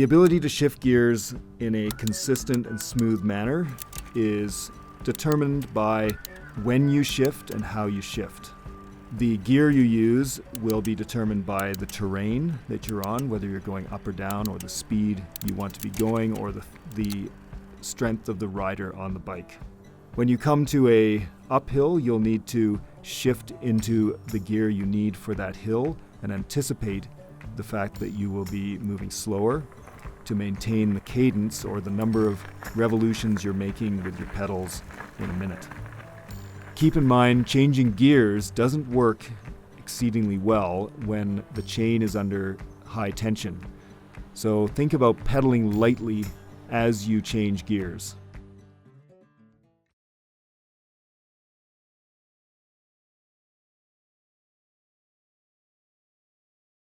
The ability to shift gears in a consistent and smooth manner is determined by when you shift and how you shift. The gear you use will be determined by the terrain that you're on, whether you're going up or down, or the speed you want to be going, or the strength of the rider on the bike. When you come to a uphill, you'll need to shift into the gear you need for that hill and anticipate the fact that you will be moving slower to maintain the cadence or the number of revolutions you're making with your pedals in a minute. Keep in mind, changing gears doesn't work exceedingly well when the chain is under high tension. So think about pedaling lightly as you change gears.